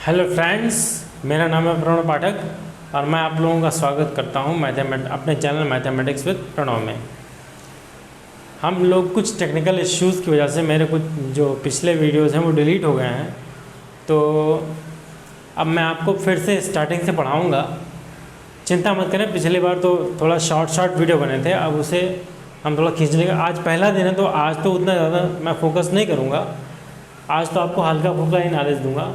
Hello friends, मेरा नाम है प्रणव पाठक और मैं आप लोगों का स्वागत करता हूं अपने चैनल मैथमेटिक्स विद प्रणव में। हम लोग कुछ टेक्निकल इश्यूज़ की वजह से मेरे कुछ जो पिछले वीडियोस हैं वो डिलीट हो गए हैं, तो अब मैं आपको फिर से स्टार्टिंग से पढ़ाऊंगा। चिंता मत करें, पिछली बार तो थोड़ा शॉर्ट वीडियो बने थे, अब उसे हम थोड़ा खींच लेंगे। आज पहला दिन है तो आज तो उतना ज़्यादा मैं फोकस नहीं करूँगा। आज तो आपको हल्का फुल्का ही नॉलेज दूँगा,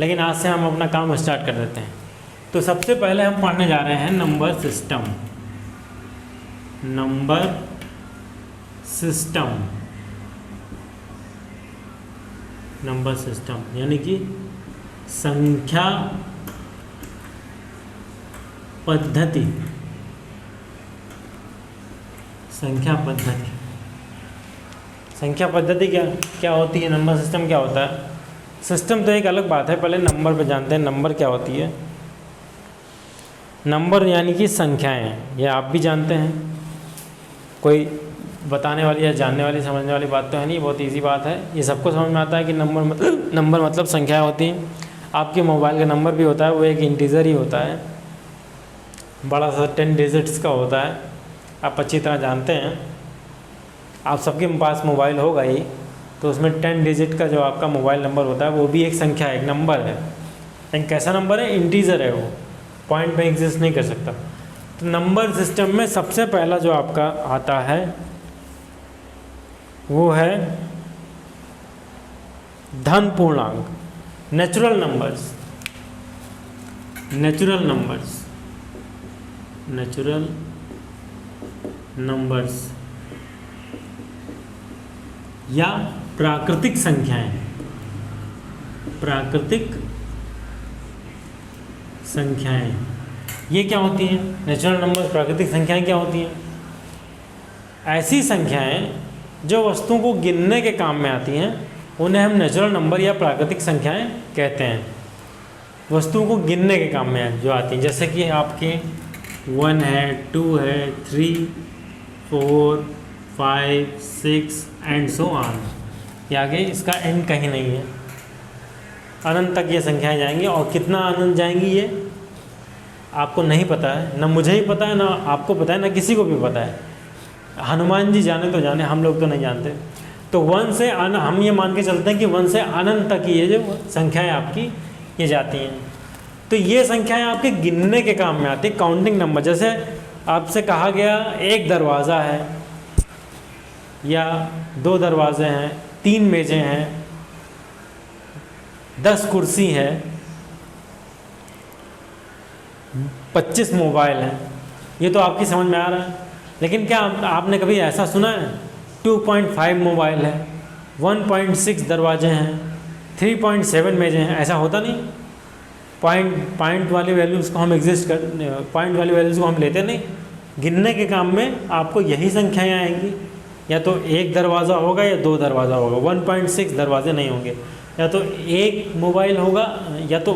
लेकिन आज से हम अपना काम स्टार्ट कर देते हैं। तो सबसे पहले हम पढ़ने जा रहे हैं नंबर सिस्टम। नंबर सिस्टम यानी कि संख्या पद्धति। संख्या पद्धति क्या होती है? नंबर सिस्टम क्या होता है? सिस्टम तो एक अलग बात है, पहले नंबर पे जानते हैं नंबर क्या होती है। नंबर यानी कि संख्याएं, ये आप भी जानते हैं, कोई बताने वाली या जानने वाली समझने वाली बात तो है नहीं, बहुत इजी बात है। ये सबको समझ में आता है कि नंबर मतलब संख्याएं होती हैं। आपके मोबाइल का नंबर भी होता है, वो एक इंटीजर ही होता है, बड़ा सा 10 डिजिट्स का होता है। आप अच्छी तरह जानते हैं, आप सबके पास मोबाइल होगा ही, तो उसमें 10 डिजिट का जो आपका मोबाइल नंबर होता है वो भी एक संख्या है, एक नंबर है। लेकिन कैसा नंबर है? इंटीजर है, वो पॉइंट में एग्जिस्ट नहीं कर सकता। तो नंबर सिस्टम में सबसे पहला जो आपका आता है वो है धन पूर्णांक, नेचुरल नंबर्स या प्राकृतिक संख्याएं। ये क्या होती हैं? नेचुरल नंबर, प्राकृतिक संख्याएं क्या होती हैं? ऐसी संख्याएं जो वस्तुओं को गिनने के काम में आती हैं, उन्हें हम नेचुरल नंबर या प्राकृतिक संख्याएं कहते हैं। वस्तुओं को गिनने के काम में जो आती हैं, जैसे कि आपके 1 है, 2 है, 3, 4, 5, 6 एंड सो ऑन। ये आगे इसका एंड कहीं नहीं है, अनंत तक ये संख्याएं जाएंगी। और कितना अनंत जाएंगी ये आपको नहीं पता है, ना मुझे ही पता है, ना आपको पता है, ना किसी को भी पता है। हनुमान जी जाने तो जाने, हम लोग तो नहीं जानते। तो 1 से हम ये मान के चलते हैं कि 1 से अनंत तक ये जो संख्याएँ आपकी ये जाती हैं। तो ये संख्याएँ आपके गिनने के काम में आती है, काउंटिंग नंबर। जैसे आपसे कहा गया एक दरवाज़ा है या 2 दरवाजे हैं, 3 मेज़ें हैं, 10 कुर्सी है, 25 मोबाइल हैं। ये तो आपकी समझ में आ रहा है। लेकिन क्या आपने कभी ऐसा सुना है 2.5 मोबाइल है, 1.6 दरवाजे हैं, 3.7 मेज़ें हैं? ऐसा होता नहीं। पॉइंट वाली वैल्यूज़ को हम पॉइंट वाली वैल्यूज़ को हम लेते नहीं। गिनने के काम में आपको यही संख्याएँ आएंगी। या तो एक दरवाज़ा होगा या 2 दरवाज़ा होगा, 1.6 दरवाजे नहीं होंगे। या तो एक मोबाइल होगा, या तो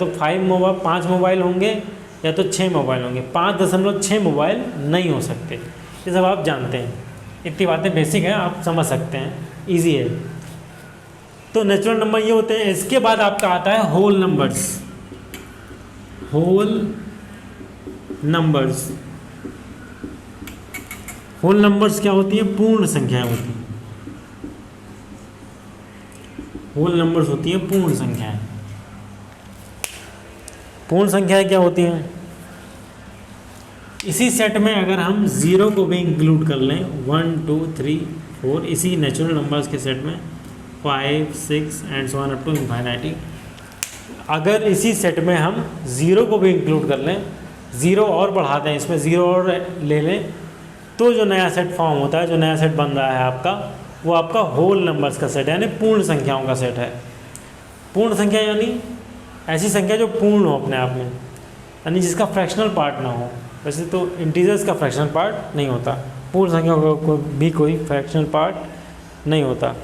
5 मोबाइल होंगे, या तो 6 मोबाइल होंगे। 5.6 मोबाइल नहीं हो सकते। ये सब आप जानते हैं, इतनी बातें बेसिक हैं, आप समझ सकते हैं, इजी है। तो नेचुरल नंबर ये होते हैं। इसके बाद आपका आता है होल नंबर्स। होल नंबर्स क्या होती है? पूर्ण संख्याएं होती हैं। होल नंबर्स होती हैं पूर्ण संख्याएं। पूर्ण संख्याएं क्या होती हैं? इसी सेट में अगर हम 0 को भी इंक्लूड कर लें, 1, 2, 3, 4, इसी नेचुरल नंबर्स के सेट में 5, 6 and so on up to infinity, अगर इसी सेट में हम 0 को भी इंक्लूड कर लें, 0 और बढ़ा दें, इसमें 0 और ले लें, तो जो नया सेट फॉर्म होता है, जो नया सेट बन रहा है आपका, वो आपका होल नंबर्स का सेट है, यानी पूर्ण संख्याओं का सेट है। पूर्ण संख्या यानी ऐसी संख्या जो पूर्ण हो अपने आप में, यानी जिसका फ्रैक्शनल पार्ट ना हो। वैसे तो इंटीजर्स का फ्रैक्शनल पार्ट नहीं होता, पूर्ण संख्या का भी कोई फ्रैक्शनल पार्ट नहीं होता।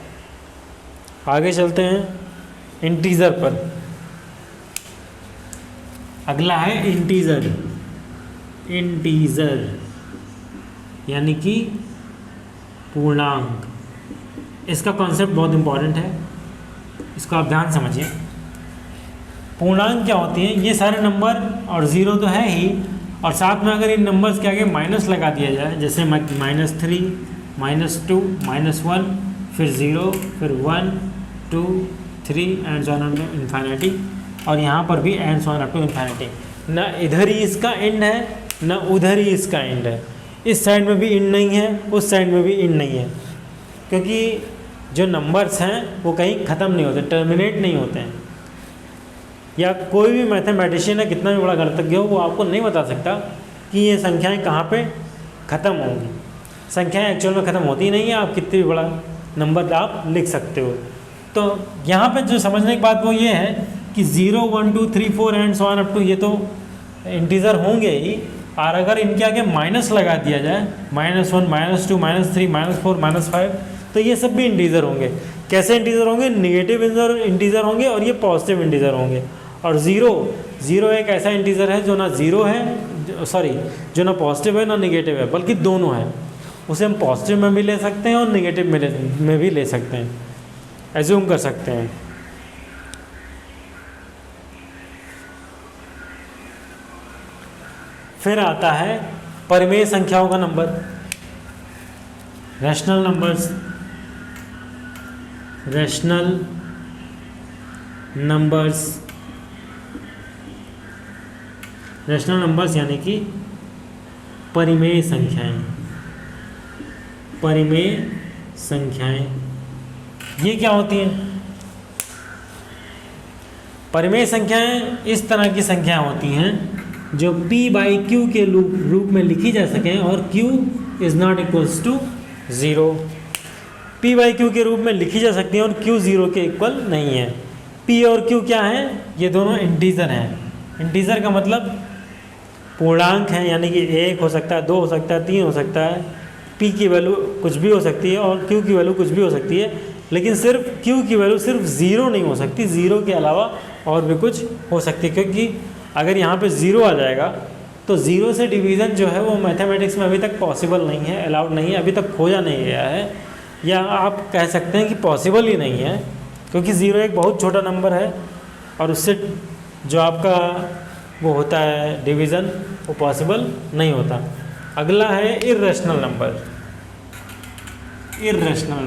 आगे चलते हैं इंटीजर पर। अगला है इंटीजर यानी कि पूर्णांक। इसका कॉन्सेप्ट बहुत इंपॉर्टेंट है, इसको आप ध्यान समझिए। पूर्णांक क्या होती हैं? ये सारे नंबर और ज़ीरो तो है ही, और साथ में अगर इन नंबर्स के आगे माइनस लगा दिया जाए, जैसे -3, -2, -1, फिर 0, फिर 1, 2, 3 एंड सो ऑन इन्फिनिटी, और यहाँ पर भी and so on up to infinity. ना इधर ही इसका एंड है, ना उधर ही इसका एंड है। इस साइड में भी एंड नहीं है, उस साइड में भी एंड नहीं है, क्योंकि जो नंबर्स हैं वो कहीं ख़त्म नहीं होते, टर्मिनेट नहीं होते हैं। या कोई भी मैथमेटिशियन है, कितना भी बड़ा गणितज्ञ हो, वो आपको नहीं बता सकता कि ये संख्याएं कहाँ पे ख़त्म होंगी। संख्याएं एक्चुअल में ख़त्म होती नहीं है, आप कितने भी बड़ा नंबर आप लिख सकते हो। तो यहाँ पे जो समझने की बात वो ये है कि 0, 1, 2, 3, 4 and so on up to, ये तो इंटीजर होंगे ही, और अगर इनके आगे माइनस लगा दिया जाए, -1, -2, -3, -4, -5, तो ये सब भी इंटीजर होंगे। कैसे इंटीजर होंगे? निगेटिव इंटीजर होंगे और ये पॉजिटिव इंटीजर होंगे। और ज़ीरो एक ऐसा इंटीजर है जो ना ज़ीरो है, जो ना पॉजिटिव है ना निगेटिव है, बल्कि दोनों है। उसे हम पॉजिटिव में भी ले सकते हैं और निगेटिव में भी ले सकते हैं, एज्यूम कर सकते हैं। फिर आता है परिमेय संख्याओं का number, rational numbers. Rational numbers यानी कि परिमेय संख्याएं। परिमेय संख्याएं ये क्या होती हैं? परिमेय संख्याएं इस तरह की संख्याएं होती हैं जो p/q के रूप में लिखी जा सकें और q is not equals to 0। p/q के रूप में लिखी जा सकती हैं और q 0 के इक्वल नहीं है। p और q क्या है? ये दोनों इंटीजर हैं। इंटीजर का मतलब पूर्णांक है, यानी कि 1 हो सकता है, 2 हो सकता है, 3 हो सकता है। p की वैल्यू कुछ भी हो सकती है और q की वैल्यू कुछ भी हो सकती है, लेकिन सिर्फ q की वैल्यू सिर्फ 0 नहीं हो सकती, 0 के अलावा और भी कुछ हो सकती है। क्योंकि अगर यहाँ पे 0 आ जाएगा तो 0 से डिवीज़न जो है वो मैथमेटिक्स में अभी तक पॉसिबल नहीं है, अलाउड नहीं है, अभी तक खोजा नहीं गया है, या आप कह सकते हैं कि पॉसिबल ही नहीं है, क्योंकि 0 एक बहुत छोटा नंबर है और उससे जो आपका वो होता है डिवीज़न, वो पॉसिबल नहीं होता। अगला है इर्रेशनल नंबर। इर्रेशनल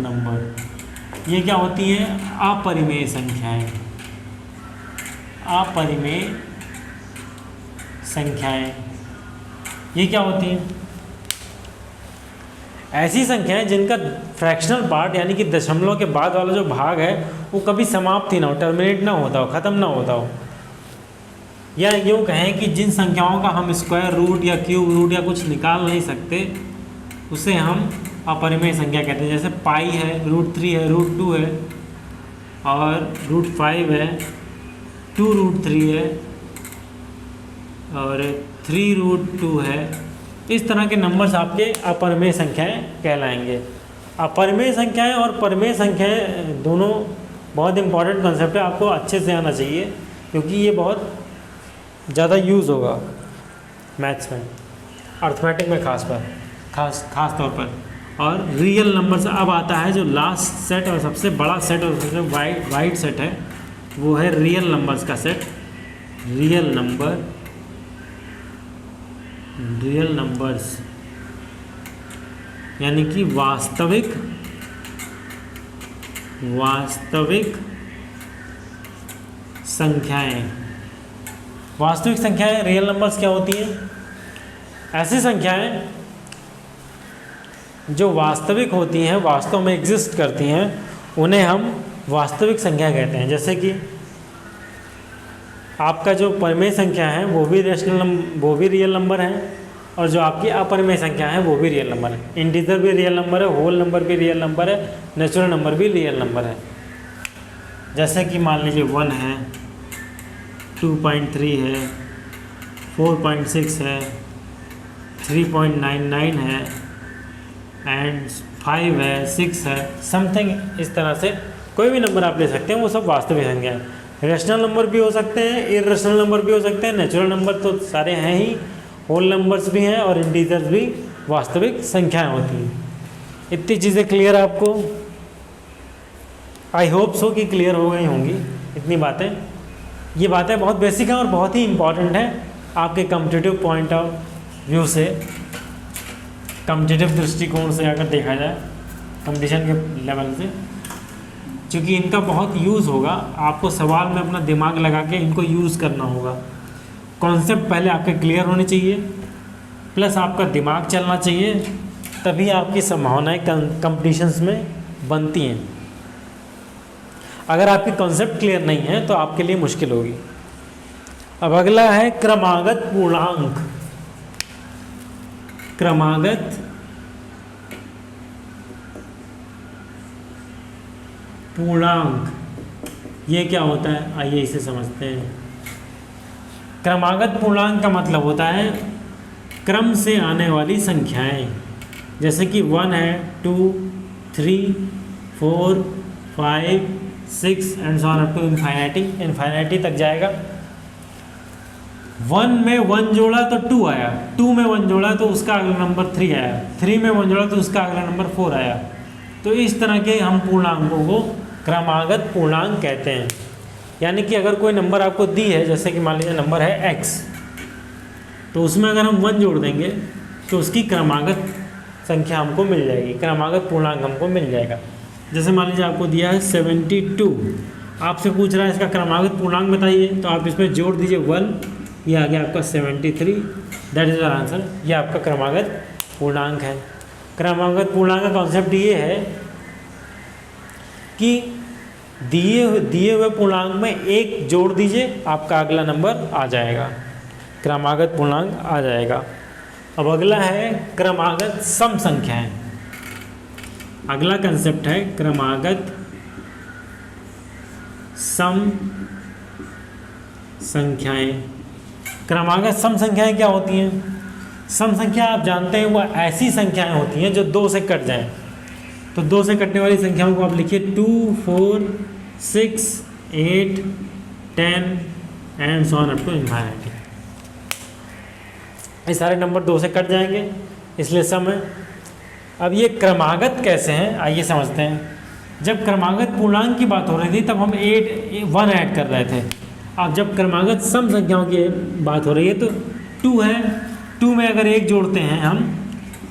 नंबर ये क्या होती है? अपरिमेय संख्याएं। अपरिमेय संख्याएं ये क्या होती हैं? ऐसी संख्याएं जिनका फ्रैक्शनल पार्ट यानी कि दशमलव के बाद वाला जो भाग है वो कभी समाप्त ही ना हो, टर्मिनेट ना होता हो, ख़त्म ना होता हो। या यूँ कहें कि जिन संख्याओं का हम स्क्वायर रूट या क्यूब रूट या कुछ निकाल नहीं सकते, उसे हम अपरिमेय संख्या कहते हैं। जैसे पाई है, √3 है, √2 है, और √5 है, 2√3 है, और 3√2 है। इस तरह के नंबर्स आपके अपरिमेय संख्याएं कहलाएंगे। अपरिमेय संख्याएं और परिमेय संख्याएं दोनों बहुत इंपॉर्टेंट कंसेप्ट है, आपको अच्छे से आना चाहिए, क्योंकि ये बहुत ज़्यादा यूज़ होगा मैथ्स में, अर्थमेटिक में खास तौर पर। और रियल नंबर्स अब आता है जो लास्ट सेट और सबसे बड़ा सेट और सबसे वाइड सेट है, वो है रियल नंबर्स का सेट। रियल नंबर्स यानी कि वास्तविक संख्याएं। वास्तविक संख्याएं रियल नंबर्स क्या होती हैं? ऐसी संख्याएं जो वास्तविक होती हैं, वास्तव में एग्जिस्ट करती हैं, उन्हें हम वास्तविक संख्या कहते हैं। जैसे कि आपका जो परिमेय संख्या है वो भी रियल नंबर है, और जो आपकी अपरिमेय संख्या है वो भी रियल नंबर है। इंटीजर भी रियल नंबर है, होल नंबर भी रियल नंबर है, नेचुरल नंबर भी रियल नंबर है। जैसे कि मान लीजिए 1 है, 2.3 है, 4.6 है, 3.99 है, एंड 5 है, 6 है, समथिंग। इस तरह से कोई भी नंबर आप ले सकते हैं, वो सब वास्तविक संख्या है। रेशनल नंबर भी हो सकते हैं, इर्रेशनल नंबर भी हो सकते हैं, नेचुरल नंबर तो सारे हैं ही, होल नंबर्स भी हैं, और इंटीजर्स भी वास्तविक संख्याएं होती हैं। इतनी चीज़ें क्लियर है आपको? आई होप सो कि क्लियर हो गई होंगी इतनी बातें। ये बातें बहुत बेसिक हैं और बहुत ही इम्पॉर्टेंट हैं आपके कॉम्पिटिटिव पॉइंट ऑफ व्यू से, कॉम्पिटिटिव दृष्टिकोण से अगर देखा जाए, कंपटीशन के लेवल से, क्योंकि इनका बहुत यूज़ होगा। आपको सवाल में अपना दिमाग लगा के इनको यूज़ करना होगा। कॉन्सेप्ट पहले आपके क्लियर होने चाहिए, प्लस आपका दिमाग चलना चाहिए, तभी आपकी संभावनाएं कंपटीशंस में बनती हैं। अगर आपकी कॉन्सेप्ट क्लियर नहीं है तो आपके लिए मुश्किल होगी। अब अगला है क्रमागत पूर्णांक। क्रमागत पूर्णांक ये क्या होता है, आइए इसे समझते हैं। क्रमागत पूर्णांक का मतलब होता है क्रम से आने वाली संख्याएं, जैसे कि 1 है, 2, 3, 4, 5, 6 and so on up to infinity तक जाएगा। 1 में 1 जोड़ा तो 2 आया, 2 में 1 जोड़ा तो उसका अगला नंबर 3 आया, 3 में 1 जोड़ा तो उसका अगला नंबर 4 आया। तो इस तरह के हम पूर्णांकों को क्रमागत पूर्णांक कहते हैं। यानी कि अगर कोई नंबर आपको दी है, जैसे कि मान लीजिए नंबर है x, तो उसमें अगर हम 1 जोड़ देंगे तो उसकी क्रमागत संख्या हमको मिल जाएगी, क्रमागत पूर्णांक हमको मिल जाएगा। जैसे मान लीजिए आपको दिया है 72, आपसे पूछ रहा है इसका क्रमागत पूर्णांक बताइए, तो आप इसमें जोड़ दीजिए 1, ये आ गया आपका 73, दैट इज़ आवर आंसर। ये आपका क्रमागत पूर्णांक है। क्रमागत पूर्णांक का कॉन्सेप्ट ये है कि दिए हुए पूर्णांक में 1 जोड़ दीजिए, आपका अगला नंबर आ जाएगा, क्रमागत पूर्णांक आ जाएगा। अब अगला है क्रमागत सम संख्याएं। अगला कंसेप्ट है क्रमागत सम संख्याएं। क्रमागत सम संख्याएं क्या होती हैं? सम संख्या आप जानते हैं वह ऐसी संख्याएं होती हैं जो 2 से कट जाएं। तो 2 से कटने वाली संख्याओं को आप लिखिए 2, 4, 6, 8, 10 and so on up to infinity. ये सारे नंबर 2 से कट जाएंगे, इसलिए सम है। अब ये क्रमागत कैसे हैं, आइए समझते हैं। जब क्रमागत पूर्णांक की बात हो रही थी तब हम 1 ऐड कर रहे थे। अब जब क्रमागत सम संख्याओं की बात हो रही है तो 2 है, 2 में अगर 1 जोड़ते हैं हम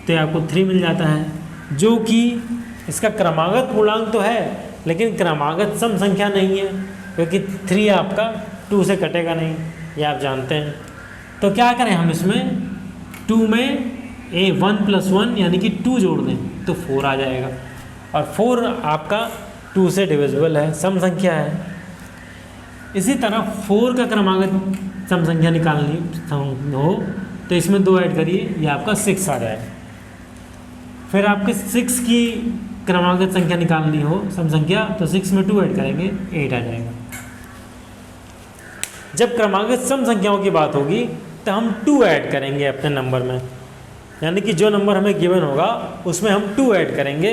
तो आपको 3 मिल जाता है, जो कि इसका क्रमागत पूर्णांक तो है लेकिन क्रमागत सम संख्या नहीं है, क्योंकि 3 आपका 2 से कटेगा नहीं, ये आप जानते हैं। तो क्या करें हम इसमें 2 में 1 + 1 यानी कि 2 जोड़ दें तो 4 आ जाएगा, और 4 आपका 2 से डिविजिबल है, सम संख्या है। इसी तरह 4 का क्रमागत सम संख्या निकालनी हो तो इसमें 2 ऐड करिए, ये आपका 6 आ जाएगा। फिर आपके 6 की क्रमागत संख्या निकालनी हो सम संख्या, तो 6 में 2 ऐड करेंगे, 8 आ जाएगा। जब क्रमागत सम संख्याओं की बात होगी तो हम 2 ऐड करेंगे अपने नंबर में, यानी कि जो नंबर हमें गिवन होगा उसमें हम 2 ऐड करेंगे,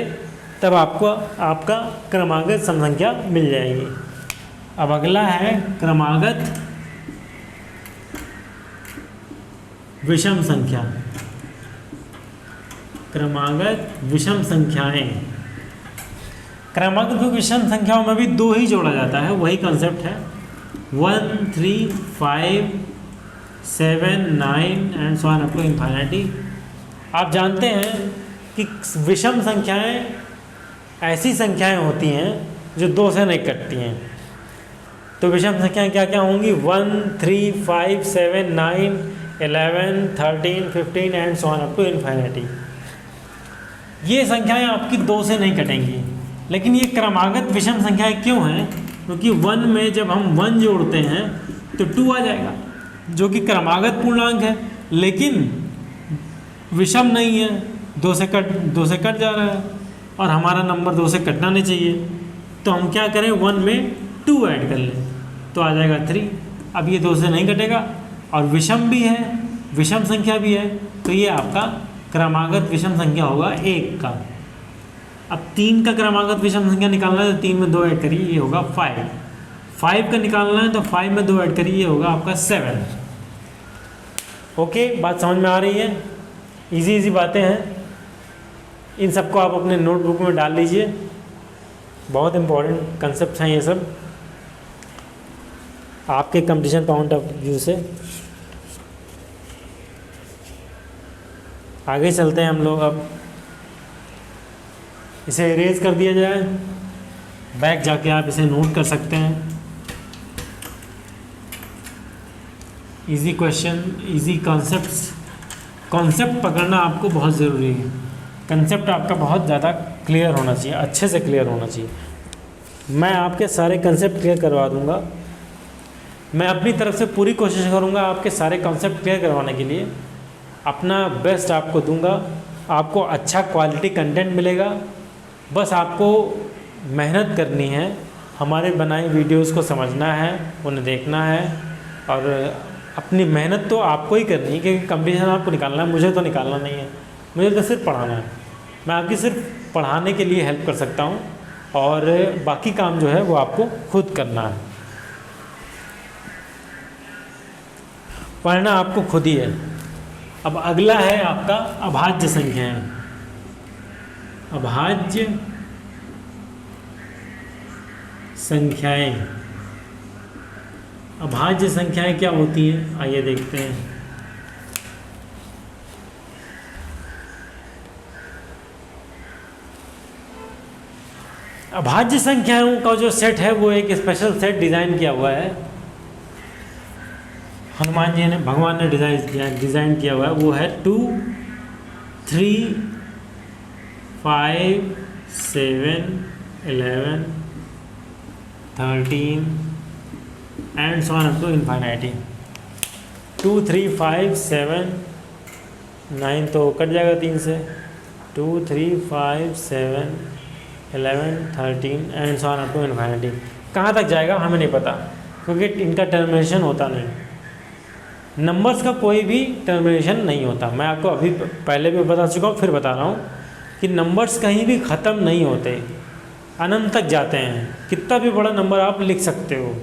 तब आपको आपका क्रमागत सम संख्या मिल जाएगी। अब अगला है क्रमागत विषम संख्या। क्रमागत विषम संख्याएं। क्रमागत विषम संख्याओं में भी 2 ही जोड़ा जाता है, वही कॉन्सेप्ट है। 1, 3, 5, 7, 9 and so on up to infinity. आप जानते हैं कि विषम संख्याएं ऐसी संख्याएं होती हैं जो 2 से नहीं कटती हैं। तो विषम संख्याएं क्या क्या होंगी? 1, 3, 5, 7, 9, 11, 13, 15 and so on up to infinity. ये संख्याएं आपकी 2 से नहीं कटेंगी, लेकिन ये क्रमागत विषम संख्याएं क्यों हैं? क्योंकि 1 में जब हम 1 जोड़ते हैं तो 2 आ जाएगा, जो कि क्रमागत पूर्णांक है, लेकिन विषम नहीं है, 2 से कट जा रहा है और हमारा नंबर 2 से कटना नहीं चाहिए। तो हम क्या करें, 1 में 2 ऐड कर लें तो आ जाएगा 3। अब ये 2 से नहीं कटेगा और विषम भी है, विषम संख्या भी है, तो ये आपका क्रमागत विषम संख्या होगा 1 का। अब 3 का क्रमागत विषम संख्या निकालना है तो 3 में 2 ऐड करिए, ये होगा 5। 5 का निकालना है तो 5 में 2 ऐड करिए, ये होगा आपका 7। ओके, बात समझ में आ रही है? इजी बातें हैं। इन सबको आप अपने नोटबुक में डाल लीजिए। बहुत इम्पोर्टेंट कंसेप्ट हैं ये सब आपके कंपटीशन पॉइंट ऑफ व्यू से। आगे चलते हैं हम लोग। अब इसे इरेज कर दिया जाए, बैक जाके आप इसे नोट कर सकते हैं। Easy question, easy concepts. Concept पकड़ना आपको बहुत ज़रूरी है। कंसेप्ट आपका बहुत ज़्यादा क्लियर होना चाहिए, अच्छे से क्लियर होना चाहिए। मैं आपके सारे कंसेप्ट क्लियर करवा दूंगा। मैं अपनी तरफ से पूरी कोशिश करूंगा आपके सारे कंसेप्ट क्लियर करवाने के लिए। अपना बेस्ट आपको दूंगा, आपको अच्छा क्वालिटी कंटेंट मिलेगा। बस आपको मेहनत करनी है, हमारे बनाए वीडियोस को समझना है, उन्हें देखना है, और अपनी मेहनत तो आपको ही करनी है, क्योंकि कंपटीशन आपको निकालना है, मुझे तो निकालना नहीं है। मुझे तो सिर्फ पढ़ाना है। मैं आपकी सिर्फ पढ़ाने के लिए हेल्प कर सकता हूँ, और बाकी काम जो है वो आपको खुद करना है। पढ़ना आपको खुद ही है। अब अगला है आपका अभाज्य संख्याएं। अभाज्य संख्याएं, अभाज्य संख्याएं क्या होती हैं, आइए देखते हैं। अभाज्य संख्याओं का जो सेट है वो एक स्पेशल सेट डिज़ाइन किया हुआ है, हनुमान जी ने, भगवान ने डिज़ाइन किया हुआ है। वो है 2, 3, 5, 7, 11, 13 and so on up to infinity. 2, 3, 5, 7, 9 तो कट जाएगा 3 से। 2, 3, 5, 7, 11, 13 and so on up to infinity. कहाँ तक जाएगा हमें नहीं पता, क्योंकि इनका टर्मिनेशन होता नहीं। नंबर्स का कोई भी टर्मिनेशन नहीं होता। मैं आपको अभी पहले भी बता चुका हूँ, फिर बता रहा हूँ कि नंबर्स कहीं भी ख़त्म नहीं होते, अनंत तक जाते हैं। कितना भी बड़ा नंबर आप लिख सकते हो।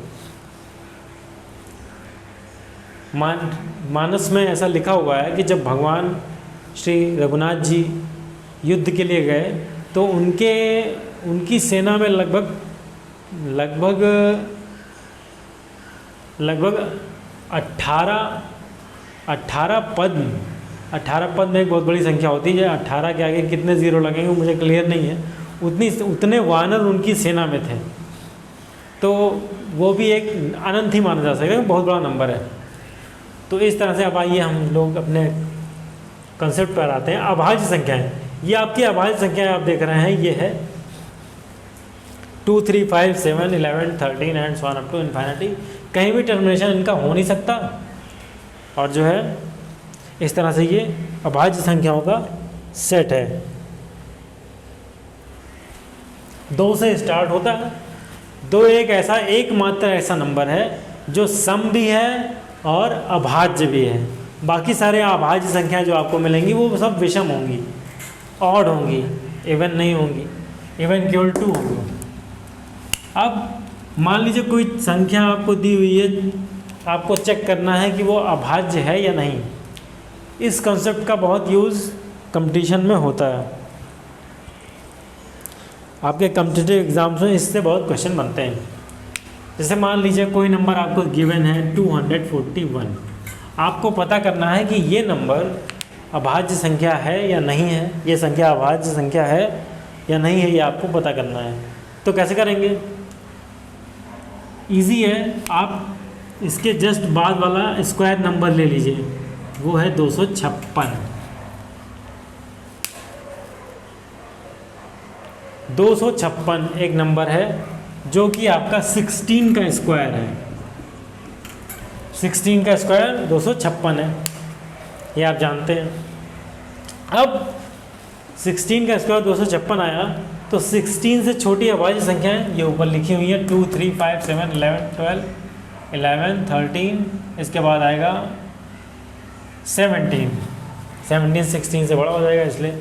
मानस में ऐसा लिखा हुआ है कि जब भगवान श्री रघुनाथ जी युद्ध के लिए गए तो उनकी सेना में लगभग 18 पद में एक बहुत बड़ी संख्या होती है। 18 के आगे कितने ज़ीरो लगेंगे मुझे क्लियर नहीं है। उतने वानर उनकी सेना में थे, तो वो भी एक अनंत ही माना जा सकेगा, बहुत बड़ा नंबर है। तो इस तरह से अब आइए हम लोग अपने कंसेप्ट पर आते हैं। अभाज्य संख्याएं, ये आपकी अभाज्य संख्याएं आप देख रहे हैं, ये है 2, 3, 5, 7, 11, 13 and so on up to infinity. कहीं भी टर्मिनेशन इनका हो नहीं सकता, और जो है इस तरह से ये अभाज्य संख्याओं का सेट है। 2 से स्टार्ट होता है। 2 एकमात्र ऐसा नंबर है जो सम भी है और अभाज्य भी है। बाकी सारे अभाज्य संख्याएं जो आपको मिलेंगी वो सब विषम होंगी, ऑड होंगी, इवन नहीं होंगी, इवन केवल 2 होंगी। अब मान लीजिए कोई संख्या आपको दी हुई है, आपको चेक करना है कि वो अभाज्य है या नहीं। इस कंसेप्ट का बहुत यूज़ कंपटीशन में होता है। आपके कॉम्पिटिटिव एग्जाम्स में इससे बहुत क्वेश्चन बनते हैं। जैसे मान लीजिए कोई नंबर आपको गिवन है 241। आपको पता करना है कि ये नंबर अभाज्य संख्या है या नहीं है, ये संख्या अभाज्य संख्या है या नहीं है, ये आपको पता करना है। तो कैसे करेंगे? इजी है। आप इसके जस्ट बाद वाला स्क्वायर नंबर ले लीजिए, वो है 256। 256 एक नंबर है जो कि आपका 16 का स्क्वायर है। 16 का स्क्वायर 256 है, ये आप जानते हैं। अब 16 का स्क्वायर 256 आया, तो 16 से छोटी अभाज्य संख्याएं ये ऊपर लिखी हुई है 2, 3, 5, 7, 11, 12, 11, 13, इसके बाद आएगा 17। 16 से बड़ा हो जाएगा, इसलिए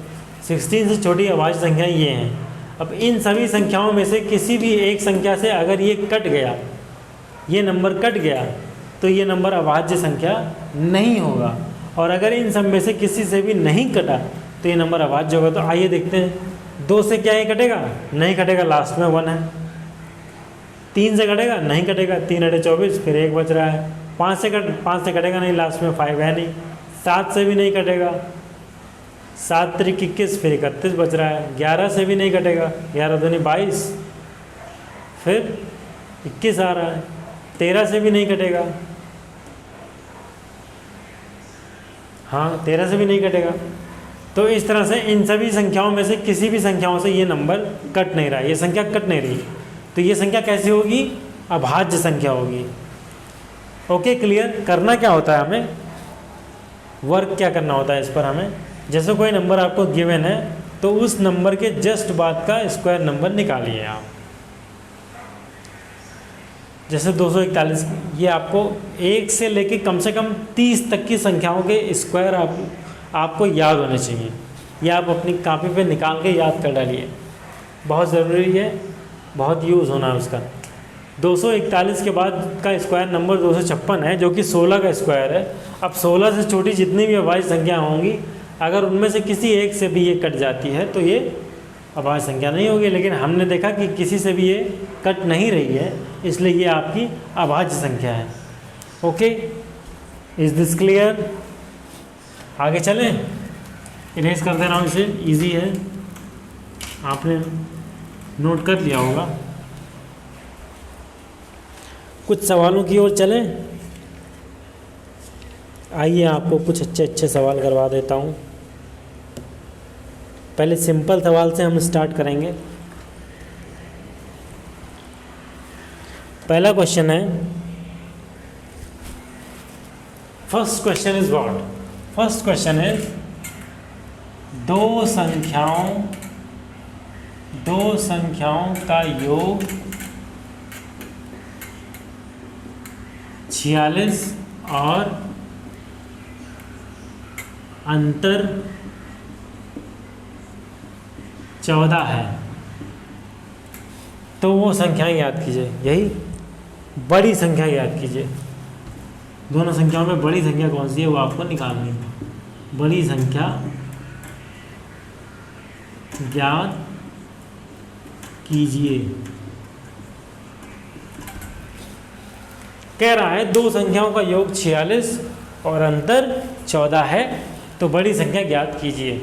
16 से छोटी अभाज्य संख्याएं ये हैं। अब इन सभी संख्याओं में से किसी भी एक संख्या से अगर ये कट गया, ये नंबर कट गया, तो ये नंबर अभाज्य संख्या नहीं होगा। और अगर इन सब में से किसी से भी नहीं कटा तो ये नंबर अभाज्य होगा। तो आइए देखते हैं 2 से क्या ही कटेगा, नहीं कटेगा, लास्ट में 1 है। 3 से कटेगा, नहीं कटेगा, 3 × 24, फिर 1 बच रहा है। 5 से कटेगा नहीं, लास्ट में 5 है नहीं। 7 से भी नहीं कटेगा, 7 × 21, फिर 31 बच रहा है। 11 से भी नहीं कटेगा, 11 दूनी 22, फिर 21 आ रहा है। 13 से भी नहीं कटेगा, हाँ 13 से भी नहीं कटेगा। तो इस तरह से इन सभी संख्याओं में से किसी भी संख्याओं से ये नंबर कट नहीं रहा है, ये संख्या कट नहीं रही। तो ये संख्या कैसी होगी, अभाज्य संख्या होगी। Okay, clear. करना क्या होता है हमें, वर्क क्या करना होता है इस पर हमें, जैसे कोई नंबर आपको गिवन है तो उस नंबर के जस्ट बाद का स्क्वायर नंबर निकालिए आप। जैसे 241, ये आपको 1 से लेके कम से कम 30 तक की संख्याओं के स्क्वायर आपको याद होने चाहिए। ये आप अपनी कॉपी पे निकाल के याद कर डालिए, बहुत ज़रूरी है, बहुत यूज़ होना है उसका। 241 के बाद का स्क्वायर नंबर 256 है, जो कि 16 का स्क्वायर है। अब 16 से छोटी जितनी भी अभाज्य संख्या होंगी, अगर उनमें से किसी एक से भी ये कट जाती है तो ये अभाज्य संख्या नहीं होगी। लेकिन हमने देखा कि किसी से भी ये कट नहीं रही है, इसलिए ये आपकी अभाज्य संख्या है। Okay, is this clear. आगे चलें, इरेज कर दे रहा हूँ इसे, इजी है, आपने नोट कर लिया होगा। कुछ सवालों की ओर चलें। आइए आपको कुछ अच्छे अच्छे सवाल करवा देता हूँ। पहले सिंपल सवाल से हम स्टार्ट करेंगे। पहला क्वेश्चन है, first question is what. First question है, दो संख्याओं का योग 46 और अंतर 14 है, तो वो संख्याएं याद कीजिए। यही बड़ी संख्या याद कीजिए। दोनों संख्याओं में बड़ी संख्या कौन सी है वो आपको निकालनी है। बड़ी संख्या ज्ञात कीजिए। कह रहा है दो संख्याओं का योग 46 और अंतर 14 है, तो बड़ी संख्या ज्ञात कीजिए।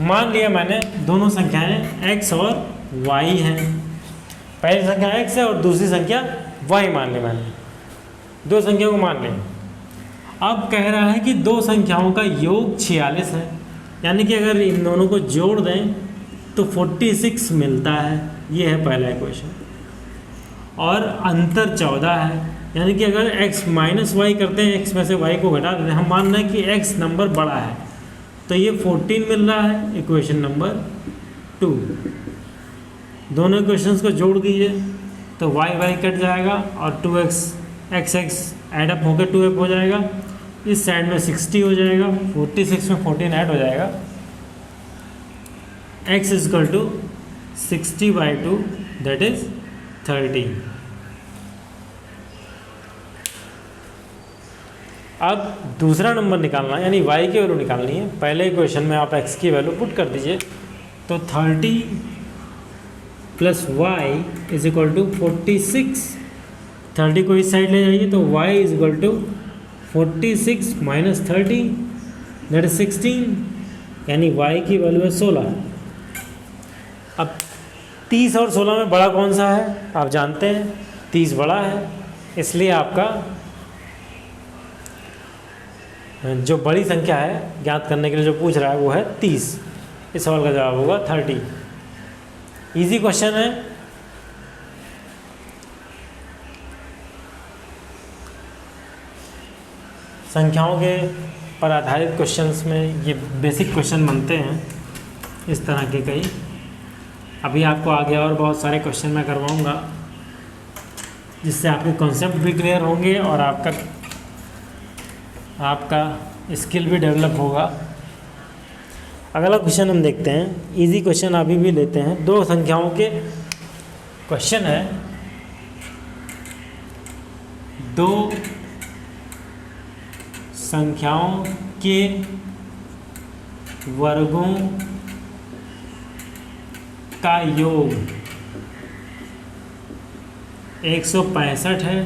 मान लिया मैंने दोनों संख्याएं x और y हैं। पहली संख्या x है और दूसरी संख्या y मान ली मैंने, दो संख्याओं को मान लिया। अब कह रहा है कि दो संख्याओं का योग 46 है, यानी कि अगर इन दोनों को जोड़ दें तो 46 मिलता है। ये है पहला इक्वेशन। और अंतर 14 है, यानी कि अगर x माइनस वाई करते हैं, x में से y को घटा देते हैं, हम मान रहे हैं कि x नंबर बड़ा है, तो ये 14 मिल रहा है। Equation number 2। दोनों इक्वेशंस को जोड़ दीजिए तो y कट जाएगा और 2x x ऐड अप होकर 2f हो जाएगा। इस साइड में 60 हो जाएगा, 46 में 14 ऐड हो जाएगा। x equal to 60/2 that is 30। अब दूसरा नंबर निकालना है, यानी y की वैल्यू निकालनी है। पहले इक्वेशन में आप x की वैल्यू पुट कर दीजिए, तो 30 plus y is equal to 46। 30 को इस साइड ले जाइए तो y is equal to 46 minus 30 that is 16, यानी y की वैल्यू है 16। अब 30 और 16 में बड़ा कौन सा है आप जानते हैं, 30 बड़ा है, इसलिए आपका जो बड़ी संख्या है ज्ञात करने के लिए जो पूछ रहा है वो है 30। इस सवाल का जवाब होगा 30। इजी क्वेश्चन है। संख्याओं के पर आधारित क्वेश्चंस में ये बेसिक क्वेश्चन बनते हैं इस तरह के कई। अभी आपको आगे और बहुत सारे क्वेश्चन मैं करवाऊंगा, जिससे आपके कॉन्सेप्ट भी क्लियर होंगे और आपका स्किल भी डेवलप होगा। अगला क्वेश्चन हम देखते हैं, इजी क्वेश्चन अभी भी लेते हैं। दो संख्याओं के क्वेश्चन है, दो संख्याओं के वर्गों का योग 165 है,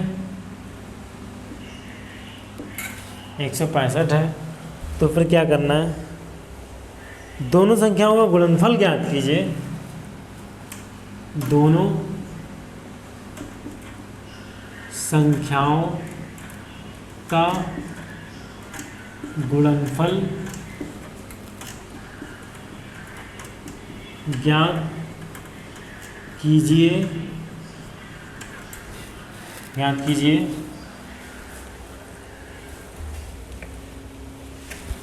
165 है, तो फिर क्या करना है, दोनों संख्याओं का गुणनफल ज्ञात कीजिए। दोनों संख्याओं का गुणनफल ज्ञात कीजिए,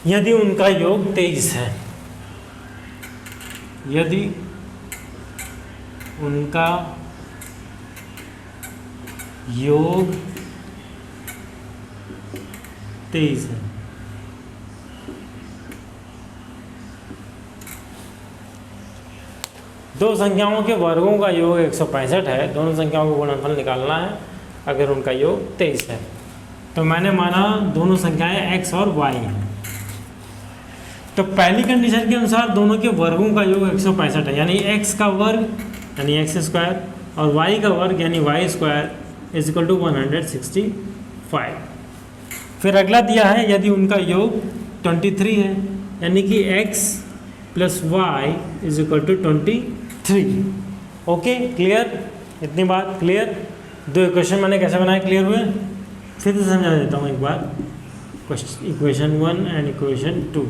यदि उनका योग 23 है, यदि उनका योग 23 है। दो संख्याओं के वर्गों का योग 165 है, दोनों संख्याओं का गुणनफल निकालना है अगर उनका योग 23 है। तो मैंने माना दोनों संख्याएं x और y हैं, तो पहली कंडीशन के अनुसार दोनों के वर्गों का योग 165 है, यानी x का वर्ग यानी x स्क्वायर और y का वर्ग यानी y square is equal to 165। फिर अगला दिया है यदि उनका योग 23 है, यानी कि x plus y is equal to 23। Okay, clear? इतनी बात क्लियर? दो इक्वेशन मैंने कैसे बनाए क्लियर हुए? फिर से समझा देता हूँ एक बार। इक्वेशन 1 एंड इक्वेशन 2,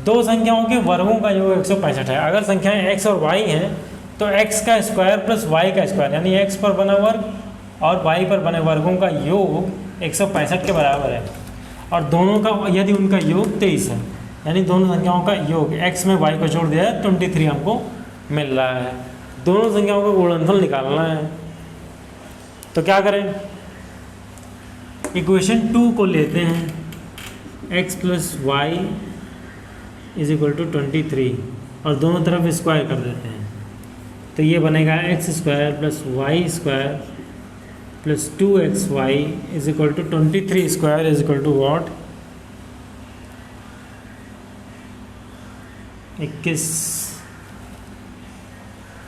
दो संख्याओं के वर्गों का योग 165 है। अगर संख्याएं x और y हैं तो x का स्क्वायर प्लस y का स्क्वायर यानी x पर बना वर्ग और y पर बने वर्गों का योग 165 के बराबर है। और दोनों का यदि उनका योग 23 है, यानी दोनों संख्याओं का योग x में y को जोड़ दिया है 23 हमको मिल रहा है। दोनों संख्याओं का गुणनफल निकालना है, तो क्या करें? इक्वेशन 2 को लेते हैं, x plus y is equal to 23 और दोनों तरफ स्क्वायर कर देते हैं, तो ये बनेगा x square plus y square प्लस 2xy is equal to 23 square is equal to what?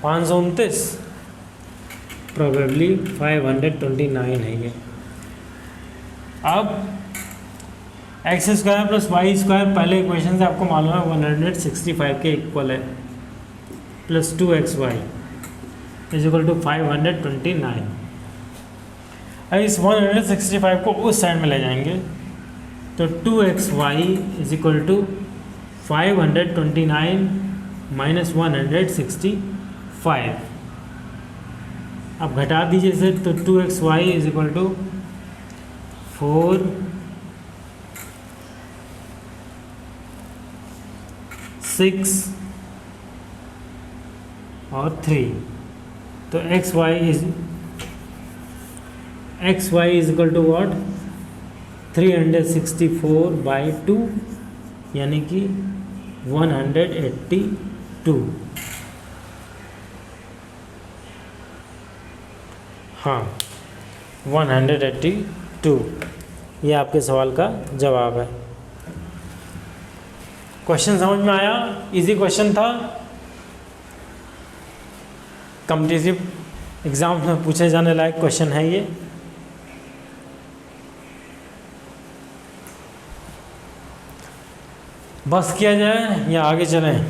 529, probably 529 है ये। अब x square plus y square पहले इक्वेशन से आपको मालूम है 165 के इक्वल है, plus 2xy is equal to 529। अब इस 165 को उस साइड में ले जाएंगे तो 2xy is equal to 529 minus 165। अब घटा दीजिए इसे, तो 2xy इज इक्वल टू 4 6 और 3, तो xy is equal to what? 364/2 यानी कि 182। हाँ, 182 ये आपके सवाल का जवाब है। क्वेश्चन समझ में आया? इजी क्वेश्चन था, कॉम्पिटिटिव एग्जाम में पूछे जाने लायक क्वेश्चन है ये। बस किया जाए या आगे चलें?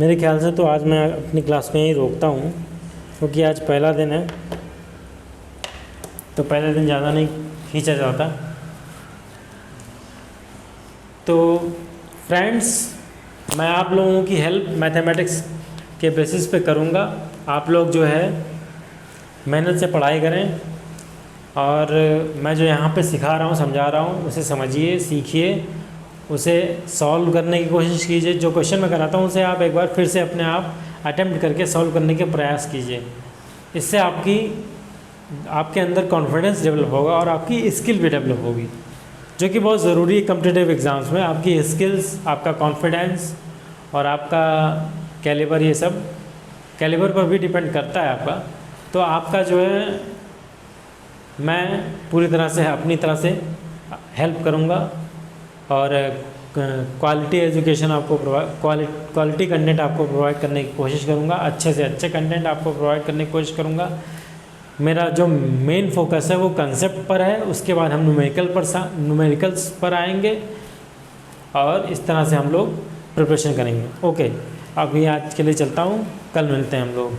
मेरे ख्याल से तो आज मैं अपनी क्लास में ही रोकता हूँ, क्योंकि आज पहला दिन है, तो पहले दिन ज़्यादा नहीं खींचा जाता। तो फ्रेंड्स, मैं आप लोगों की हेल्प मैथमेटिक्स के बेसिस पे करूँगा। आप लोग जो है मेहनत से पढ़ाई करें, और मैं जो यहाँ पे सिखा रहा हूँ, समझा रहा हूँ, उसे समझिए, सीखिए, उसे सॉल्व करने की कोशिश कीजिए। जो क्वेश्चन मैं कराता हूँ उसे आप एक बार फिर से अपने आप अटेम्प्ट करके सॉल्व करने के प्रयास कीजिए। इससे आपके अंदर कॉन्फिडेंस डेवलप होगा और आपकी स्किल भी डेवलप होगी, जो कि बहुत ज़रूरी है कॉम्पिटिटिव एग्ज़ाम्स में। आपकी स्किल्स, आपका कॉन्फिडेंस और आपका कैलिबर, ये सब कैलिबर पर भी डिपेंड करता है आपका। तो आपका जो है, मैं पूरी तरह से अपनी तरह से हेल्प करूँगा और क्वालिटी एजुकेशन आपको क्वालिटी कंटेंट आपको प्रोवाइड करने की कोशिश करूँगा, अच्छे से अच्छे कंटेंट आपको प्रोवाइड करने की कोशिश करूँगा। मेरा जो मेन फोकस है वो कंसेप्ट पर है, उसके बाद हम न्यूमेरिकल्स पर आएंगे और इस तरह से हम लोग प्रिपरेशन करेंगे। ओके, अभी आज के लिए चलता हूँ, कल मिलते हैं हम लोग।